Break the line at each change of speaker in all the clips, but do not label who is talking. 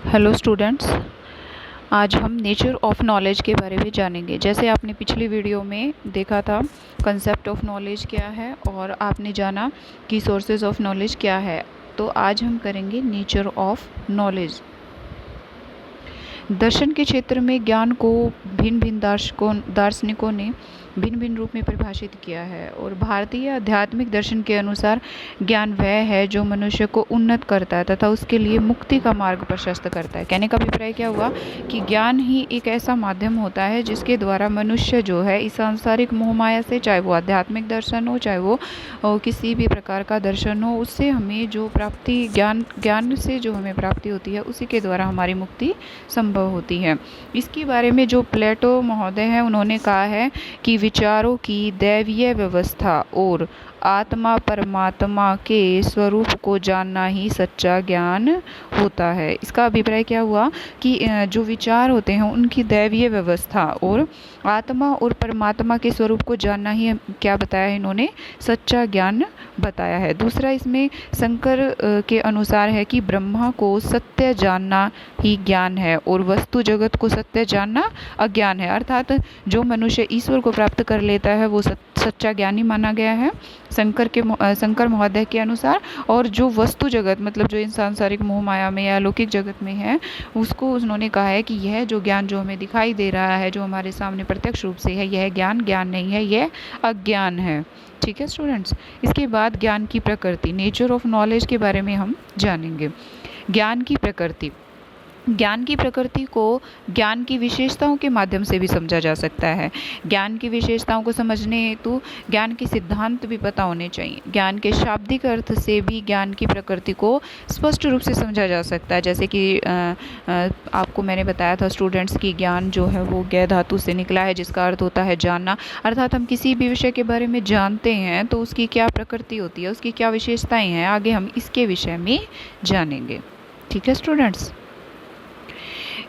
Hello students, आज हम nature of knowledge के बारे में जानेंगे। जैसे आपने पिछली वीडियो में देखा था कंसेप्ट ऑफ नॉलेज क्या है और आपने जाना कि सोर्सेज ऑफ नॉलेज क्या है, तो आज हम करेंगे नेचर ऑफ नॉलेज। दर्शन के क्षेत्र में ज्ञान को भिन्न भिन्न दार्शनिकों ने भिन्न भिन्न रूप में परिभाषित किया है और भारतीय आध्यात्मिक दर्शन के अनुसार ज्ञान वह है जो मनुष्य को उन्नत करता है तथा उसके लिए मुक्ति का मार्ग प्रशस्त करता है। कहने का अभिप्राय क्या हुआ कि ज्ञान ही एक ऐसा माध्यम होता है जिसके द्वारा मनुष्य जो है इस सांसारिक मोहमाया से, चाहे वो आध्यात्मिक दर्शन हो, चाहे वो किसी भी प्रकार का दर्शन हो, उससे हमें जो प्राप्ति ज्ञान से जो हमें प्राप्ति होती है उसी के द्वारा हमारी मुक्ति संभव होती है। इसके बारे में जो प्लेटो महोदय हैं उन्होंने कहा है कि विचारों की दैवीय व्यवस्था और आत्मा परमात्मा के स्वरूप को जानना ही सच्चा ज्ञान होता है। इसका अभिप्राय क्या हुआ कि जो विचार होते हैं उनकी दैवीय व्यवस्था और आत्मा और परमात्मा के स्वरूप को जानना ही क्या बताया है इन्होंने, सच्चा ज्ञान बताया है। दूसरा इसमें शंकर के अनुसार है कि ब्रह्मा को सत्य जानना ही ज्ञान है और वस्तु जगत को सत्य जानना अज्ञान है। अर्थात जो मनुष्य ईश्वर को प्राप्त कर लेता है वो सच्चा ज्ञानी माना गया है शंकर महोदय के अनुसार। और जो वस्तु जगत मतलब जो इन सांसारिक मोह माया में या लौकिक जगत में है उसको उन्होंने कहा है कि यह जो ज्ञान जो हमें दिखाई दे रहा है, जो हमारे सामने प्रत्यक्ष रूप से है, यह ज्ञान नहीं है, यह अज्ञान है। ठीक है स्टूडेंट्स। इसके बाद ज्ञान की प्रकृति, नेचर ऑफ नॉलेज के बारे में हम जानेंगे। ज्ञान की प्रकृति को ज्ञान की विशेषताओं के माध्यम से भी समझा जा सकता है। ज्ञान की विशेषताओं को समझने हेतु ज्ञान के सिद्धांत भी पता होने चाहिए। ज्ञान के शाब्दिक अर्थ से भी ज्ञान की प्रकृति को स्पष्ट रूप से समझा जा सकता है। जैसे कि आपको मैंने बताया था स्टूडेंट्स की ज्ञान जो है वो ज्ञ धातु से निकला है जिसका अर्थ होता है जानना। अर्थात हम किसी भी विषय के बारे में जानते हैं तो उसकी क्या प्रकृति होती है, उसकी क्या विशेषताएँ हैं, आगे हम इसके विषय में जानेंगे। ठीक है स्टूडेंट्स।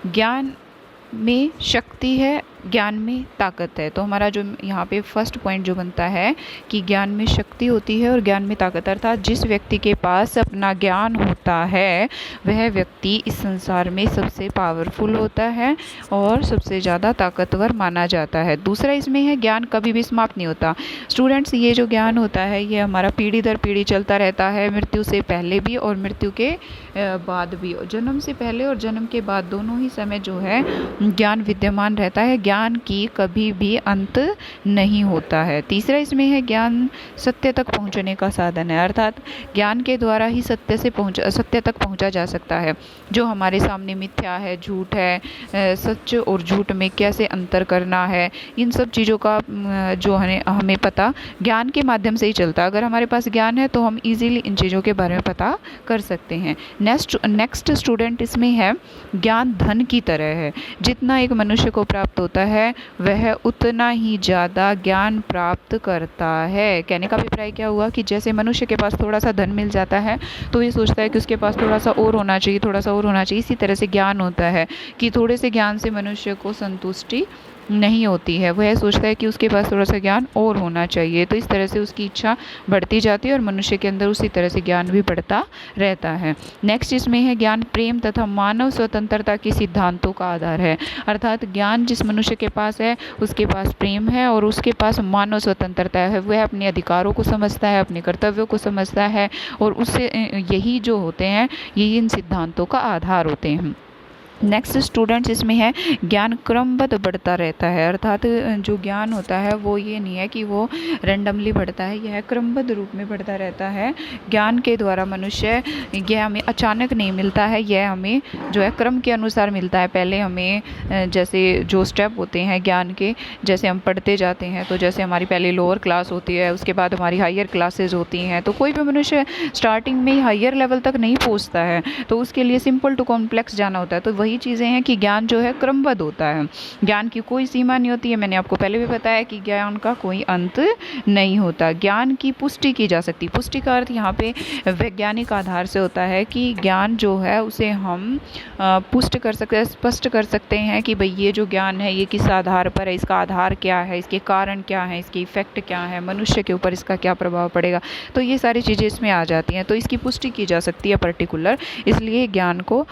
ज्ञान में शक्ति है, ज्ञान में ताकत है। तो हमारा जो यहाँ पे फर्स्ट पॉइंट जो बनता है कि ज्ञान में शक्ति होती है और ज्ञान में ताकत। अर्थात जिस व्यक्ति के पास अपना ज्ञान होता है वह व्यक्ति इस संसार में सबसे पावरफुल होता है और सबसे ज़्यादा ताकतवर माना जाता है। दूसरा इसमें है ज्ञान कभी भी समाप्त नहीं होता। स्टूडेंट्स, ये जो ज्ञान होता है ये हमारा पीढ़ी दर पीढ़ी चलता रहता है, मृत्यु से पहले भी और मृत्यु के बाद भी। जन्म से पहले और जन्म के बाद दोनों ही समय जो है ज्ञान विद्यमान रहता है। ज्ञान की कभी भी अंत नहीं होता है। तीसरा इसमें है ज्ञान सत्य तक पहुंचने का साधन है। अर्थात ज्ञान के द्वारा ही सत्य तक पहुंचा जा सकता है। जो हमारे सामने मिथ्या है, झूठ है, सच और झूठ में कैसे अंतर करना है, इन सब चीज़ों का जो हमें पता ज्ञान के माध्यम से ही चलता है। अगर हमारे पास ज्ञान है तो हम इजीली इन चीज़ों के बारे में पता कर सकते हैं। नेक्स्ट स्टूडेंट इसमें है ज्ञान धन की तरह है। जितना एक मनुष्य को प्राप्त होता है वह उतना ही ज़्यादा ज्ञान प्राप्त करता है। कहने का अभिप्राय क्या हुआ कि जैसे मनुष्य के पास थोड़ा सा धन मिल जाता है तो ये सोचता है कि उसके पास थोड़ा सा और होना चाहिए, थोड़ा सा और होना चाहिए। इसी तरह से ज्ञान होता है कि थोड़े से ज्ञान से मनुष्य को संतुष्टि नहीं होती है, वह सोचता है कि उसके पास थोड़ा सा ज्ञान और होना चाहिए। तो इस तरह से उसकी इच्छा बढ़ती जाती है और मनुष्य के अंदर उसी तरह से ज्ञान भी बढ़ता रहता है। नेक्स्ट इसमें है ज्ञान प्रेम तथा मानव स्वतंत्रता के सिद्धांतों का आधार है। अर्थात ज्ञान जिस मनुष्य के पास है उसके पास प्रेम है और उसके पास मानव स्वतंत्रता है। वह अपने अधिकारों को समझता है, अपने कर्तव्यों को समझता है और उससे यही जो होते हैं यही इन सिद्धांतों का आधार होते हैं। नेक्स्ट स्टूडेंट्स इसमें है ज्ञान क्रमबद्ध बढ़ता रहता है। अर्थात जो ज्ञान होता है वो ये नहीं है कि वो रैंडमली बढ़ता है, यह क्रमबद्ध रूप में बढ़ता रहता है। ज्ञान के द्वारा मनुष्य, यह हमें अचानक नहीं मिलता है, यह हमें जो है क्रम के अनुसार मिलता है। पहले हमें जैसे जो स्टेप होते हैं ज्ञान के, जैसे हम पढ़ते जाते हैं तो जैसे हमारी पहले लोअर क्लास होती है, उसके बाद हमारी हायर क्लासेज होती हैं। तो कोई भी मनुष्य स्टार्टिंग में ही हायर लेवल तक नहीं पहुँचता है, तो उसके लिए सिंपल टू कॉम्प्लेक्स जाना होता है। तो वही चीज़ें हैं कि ज्ञान जो है क्रमबद्ध होता है, ज्ञान की कोई सीमा नहीं होती है। मैंने आपको पहले भी बताया कि ज्ञान का कोई अंत नहीं होता। ज्ञान की पुष्टि की जा सकती, पुष्टि का अर्थ यहाँ पे वैज्ञानिक आधार से होता है कि ज्ञान जो है उसे हम पुष्ट कर सकते हैं, स्पष्ट कर सकते हैं कि भाई ये जो ज्ञान है ये किस आधार पर है, इसका आधार क्या है, इसके कारण क्या है, इसके इफ़ेक्ट क्या है, मनुष्य के ऊपर इसका क्या प्रभाव पड़ेगा। तो ये सारी चीज़ें इसमें आ जाती हैं, तो इसकी पुष्टि की जा सकती है पर्टिकुलर, इसलिए ज्ञान को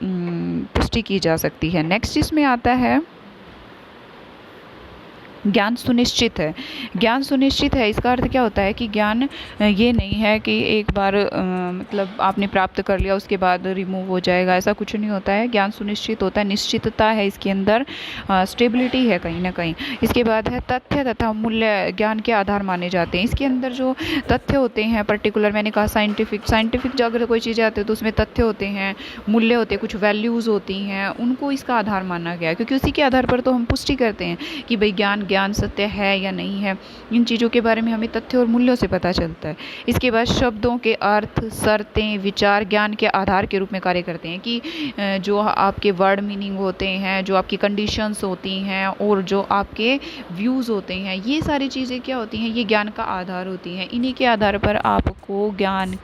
पुष्टि की जा सकती है। नेक्स्ट इसमें आता है ज्ञान सुनिश्चित है। ज्ञान सुनिश्चित है, इसका अर्थ क्या होता है कि ज्ञान ये नहीं है कि एक बार मतलब आपने प्राप्त कर लिया उसके बाद रिमूव हो जाएगा, ऐसा कुछ नहीं होता है। ज्ञान सुनिश्चित होता है, निश्चितता है इसके अंदर, स्टेबिलिटी है कहीं ना कहीं। इसके बाद है तथ्य तथा मूल्य ज्ञान के आधार माने जाते हैं। इसके अंदर जो तथ्य होते हैं पर्टिकुलर, मैंने कहा साइंटिफिक जो अगर कोई चीज़ें आती है तो उसमें तथ्य होते हैं, मूल्य होते हैं, कुछ वैल्यूज़ होती हैं, उनको इसका आधार माना गया है, क्योंकि उसी के आधार पर तो हम पुष्टि करते हैं कि भाई ज्ञान सत्य है या नहीं है। इन चीज़ों के बारे में हमें तथ्य और मूल्यों से पता चलता है। इसके बाद शब्दों के अर्थ, शर्तें, विचार ज्ञान के आधार के रूप में कार्य करते हैं कि जो आपके वर्ड मीनिंग होते हैं, जो आपकी कंडीशंस होती हैं और जो आपके व्यूज़ होते हैं, ये सारी चीज़ें क्या होती हैं, ये ज्ञान का आधार होती हैं। इन्हीं के आधार पर आपको ज्ञान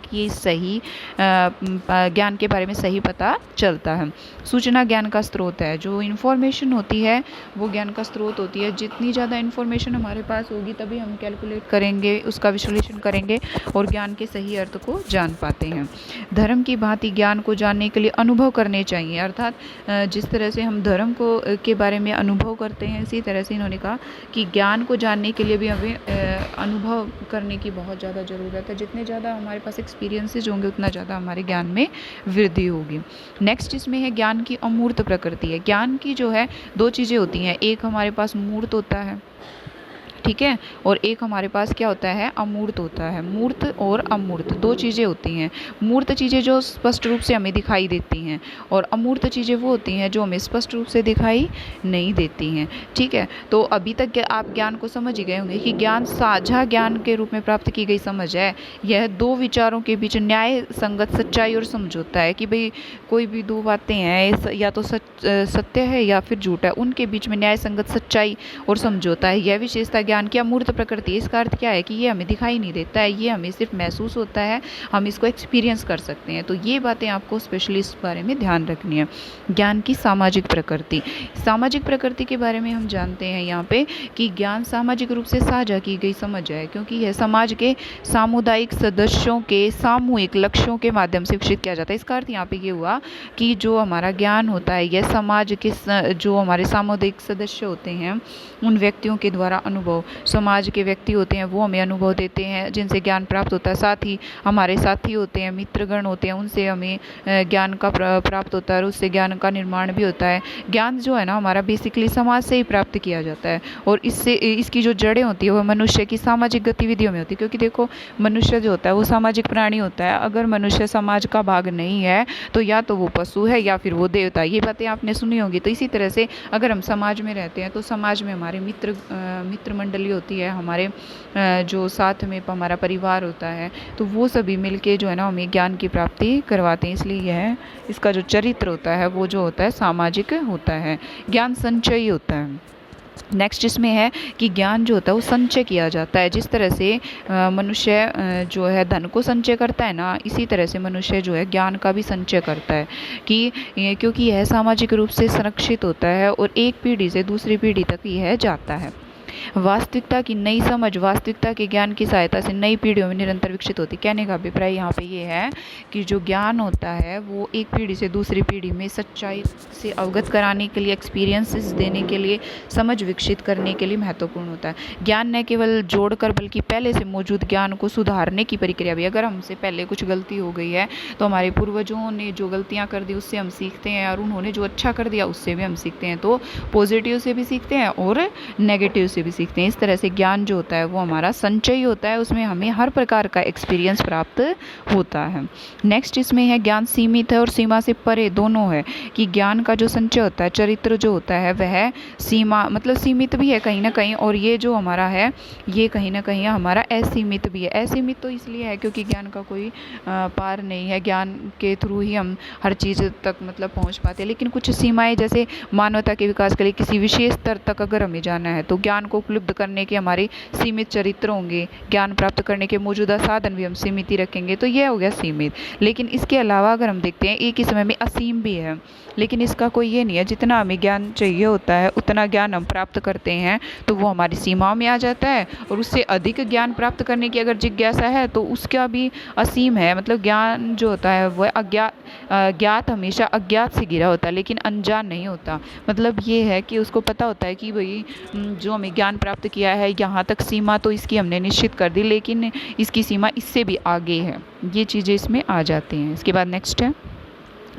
के बारे में सही पता चलता है। सूचना ज्ञान का स्रोत है, जो इन्फॉर्मेशन होती है वो ज्ञान का स्रोत होती है। जितनी ज़्यादा इन्फॉर्मेशन हमारे पास होगी तभी हम कैलकुलेट करेंगे, उसका विश्लेषण करेंगे और ज्ञान के सही अर्थ को जान पाते हैं। धर्म की भांति ज्ञान को जानने के लिए अनुभव करने चाहिए, अर्थात जिस तरह से हम धर्म के बारे में अनुभव करते हैं, इसी तरह से इन्होंने कहा कि ज्ञान को जानने के लिए भी हमें अनुभव करने की बहुत ज़्यादा ज़रूरत है। जितने ज़्यादा हमारे पास एक्सपीरियंसेस होंगे उतना ज़्यादा हमारे ज्ञान में वृद्धि होगी। नेक्स्ट इसमें है ज्ञान की अमूर्त प्रकृति है। ज्ञान की जो है दो चीज़ें होती हैं, एक हमारे पास मूर्त होता है, ठीक है, और एक हमारे पास क्या होता है, अमूर्त होता है। मूर्त और अमूर्त दो चीज़ें होती हैं। मूर्त चीज़ें जो स्पष्ट रूप से हमें दिखाई देती हैं और अमूर्त चीज़ें वो होती हैं जो हमें स्पष्ट रूप से दिखाई नहीं देती हैं, ठीक है। तो अभी तक आप ज्ञान को समझ ही गए होंगे कि ज्ञान साझा ज्ञान के रूप में प्राप्त की गई समझ है। यह दो विचारों के बीच न्याय संगत सच्चाई और समझौता है कि भाई कोई भी दो बातें हैं, या तो सत्य है या फिर झूठ है, उनके बीच में न्याय संगत सच्चाई और समझौता है। यह विशेषता ज्ञान की अमूर्त प्रकृति। इसका अर्थ क्या है कि ये हमें दिखाई नहीं देता है, ये हमें सिर्फ महसूस होता है, हम इसको एक्सपीरियंस कर सकते हैं। तो ये बातें आपको स्पेशली इस बारे में ध्यान रखनी है। ज्ञान की सामाजिक प्रकृति, सामाजिक प्रकृति के बारे में हम जानते हैं यहाँ पे कि ज्ञान सामाजिक रूप से साझा की गई समझ है, क्योंकि यह समाज के सामुदायिक सदस्यों के सामूहिक लक्ष्यों के माध्यम से विकसित किया जाता है। इसका अर्थ यहाँ पे ये हुआ कि जो हमारा ज्ञान होता है यह समाज के जो हमारे सामुदायिक सदस्य होते हैं उन व्यक्तियों के द्वारा अनुभव, समाज के व्यक्ति होते हैं वो हमें अनुभव देते हैं जिनसे ज्ञान प्राप्त होता है। साथ ही हमारे साथी होते हैं, मित्रगण होते हैं, उनसे हमें ज्ञान का प्राप्त होता है और उससे ज्ञान का निर्माण भी होता है। ज्ञान जो है ना हमारा बेसिकली समाज से ही प्राप्त किया जाता है और इसकी जो जड़ें होती है वो मनुष्य की सामाजिक गतिविधियों में होती है, क्योंकि देखो मनुष्य जो होता है वो सामाजिक प्राणी होता है। अगर मनुष्य समाज का भाग नहीं है तो या तो वो पशु है या फिर वो देवता है। ये बातें आपने सुनी होगी। तो इसी तरह से अगर हम समाज में रहते हैं तो समाज में हमारे मित्र मंडली होती है, हमारे जो साथ में हमारा परिवार होता है, तो वो सभी मिलके जो है ना हमें ज्ञान की प्राप्ति करवाते हैं। इसलिए यह इसका जो चरित्र होता है वो जो होता है सामाजिक होता है, ज्ञान संचयी होता है। नेक्स्ट इसमें है कि ज्ञान जो होता है वो संचय किया जाता है। जिस तरह से मनुष्य जो है धन को संचय करता है ना, इसी तरह से मनुष्य जो है ज्ञान का भी संचय करता है क्योंकि यह सामाजिक रूप से संरक्षित होता है और एक पीढ़ी से दूसरी पीढ़ी तक यह जाता है। वास्तविकता की नई समझ, वास्तविकता के ज्ञान की सहायता से नई पीढ़ियों में निरंतर विकसित होती। कहने का अभिप्राय यहाँ पे ये है कि जो ज्ञान होता है वो एक पीढ़ी से दूसरी पीढ़ी में सच्चाई से अवगत कराने के लिए, एक्सपीरियंसेस देने के लिए, समझ विकसित करने के लिए महत्वपूर्ण होता है। ज्ञान न केवल जोड़कर बल्कि पहले से मौजूद ज्ञान को सुधारने की प्रक्रिया भी। अगर हमसे पहले कुछ गलती हो गई है तो हमारे पूर्वजों ने जो गलतियाँ कर दी उससे हम सीखते हैं और उन्होंने जो अच्छा कर दिया उससे भी हम सीखते हैं। तो पॉजिटिव से भी सीखते हैं और नेगेटिव से भी सीखते हैं। इस तरह से ज्ञान जो होता है वो हमारा संचय होता है, उसमें हमें हर प्रकार का एक्सपीरियंस प्राप्त होता है। नेक्स्ट इसमें है ज्ञान सीमित है और सीमा से परे दोनों है, कि ज्ञान का जो संचय होता है, चरित्र जो होता है वह सीमा मतलब सीमित भी है कहीं ना कहीं, और ये जो हमारा है ये कहीं ना कहीं हमारा असीमित भी है। असीमित तो इसलिए है क्योंकि ज्ञान का कोई पार नहीं है, ज्ञान के थ्रू ही हम हर चीज़ तक मतलब पहुंच पाते हैं। लेकिन कुछ सीमाएं, जैसे मानवता के विकास के लिए किसी विशेष स्तर तक अगर हमें जाना है तो ज्ञान को उपलब्ध करने के हमारे सीमित चरित्र होंगे, ज्ञान प्राप्त करने के मौजूदा साधन भी हम सीमित ही रखेंगे, तो यह हो गया सीमित। लेकिन इसके अलावा अगर हम देखते हैं एक ही समय में असीम भी है, लेकिन इसका कोई ये नहीं है, जितना हमें ज्ञान चाहिए होता है उतना ज्ञान हम प्राप्त करते हैं तो वो हमारी सीमाओं में आ जाता है, और उससे अधिक ज्ञान प्राप्त करने की अगर जिज्ञासा है तो उसका भी असीम है। मतलब ज्ञान जो होता है वह ज्ञात हमेशा अज्ञात से घिरा होता है, लेकिन अनजान नहीं होता। मतलब ये है कि उसको पता होता है कि भाई जो हमें ज्ञान प्राप्त किया है यहाँ तक सीमा तो इसकी हमने निश्चित कर दी, लेकिन इसकी सीमा इससे भी आगे है। ये चीज़ें इसमें आ जाती हैं। इसके बाद नेक्स्ट है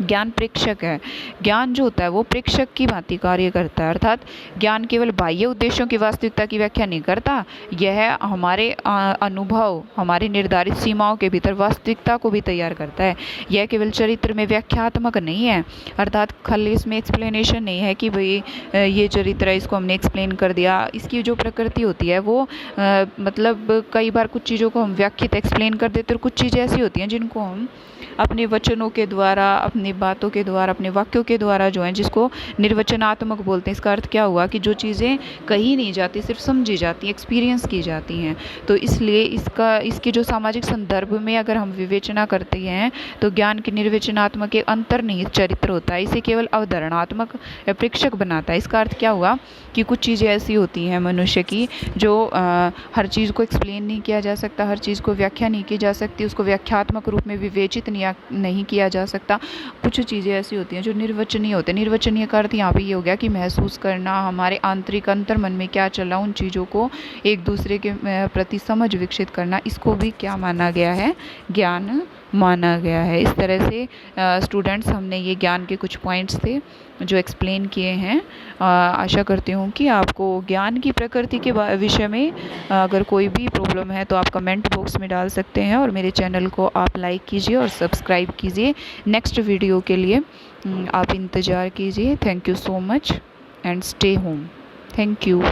ज्ञान प्रेक्षक है। ज्ञान जो होता है वो प्रेक्षक की भांति कार्य करता है, अर्थात ज्ञान केवल बाह्य उद्देश्यों की वास्तविकता की व्याख्या नहीं करता, यह हमारे अनुभव, हमारी निर्धारित सीमाओं के भीतर वास्तविकता को भी तैयार करता है। यह केवल चरित्र में व्याख्यात्मक नहीं है, अर्थात खाली इसमें एक्सप्लेनेशन नहीं है कि भाई ये चरित्र है इसको हमने एक्सप्लेन कर दिया। इसकी जो प्रकृति होती है वो मतलब कई बार कुछ चीज़ों को हम व्याख्यित एक्सप्लेन कर देते हैं, और कुछ चीज़ें ऐसी होती हैं जिनको हम अपने वचनों के द्वारा, अपनी बातों के द्वारा, अपने वाक्यों के द्वारा जो है जिसको निर्वचनात्मक बोलते हैं। इसका अर्थ क्या हुआ कि जो चीज़ें कही नहीं जाती, सिर्फ समझी जाती, एक्सपीरियंस की जाती हैं। तो इसलिए इसके जो सामाजिक संदर्भ में अगर हम विवेचना करते हैं तो ज्ञान के निर्वचनात्मक एक अंतर्निहित चरित्र होता है, इसे केवल अवधारणात्मक प्रेक्षक बनाता है। इसका अर्थ क्या हुआ कि कुछ चीज़ें ऐसी होती हैं मनुष्य की जो हर चीज़ को एक्सप्लेन नहीं किया जा सकता, हर चीज़ को व्याख्या नहीं की जा सकती, उसको व्याख्यात्मक रूप में विवेचित नहीं किया जा सकता। कुछ चीज़ें ऐसी होती हैं जो निर्वचनीय होते हैं। निर्वचनीय का अर्थ यहाँ पे ये हो गया कि महसूस करना, हमारे आंतरिक अंतर मन में क्या चल रहा, उन चीज़ों को एक दूसरे के प्रति समझ विकसित करना, इसको भी क्या माना गया है, ज्ञान माना गया है। इस तरह से स्टूडेंट्स हमने ये ज्ञान के कुछ पॉइंट्स थे जो एक्सप्लेन किए हैं। आशा करती हूँ कि आपको ज्ञान की प्रकृति के विषय में अगर कोई भी प्रॉब्लम है तो आप कमेंट बॉक्स में डाल सकते हैं, और मेरे चैनल को आप लाइक कीजिए और सब्सक्राइब कीजिए। नेक्स्ट वीडियो के लिए आप इंतज़ार कीजिए। Thank you so much and stay home. Thank you.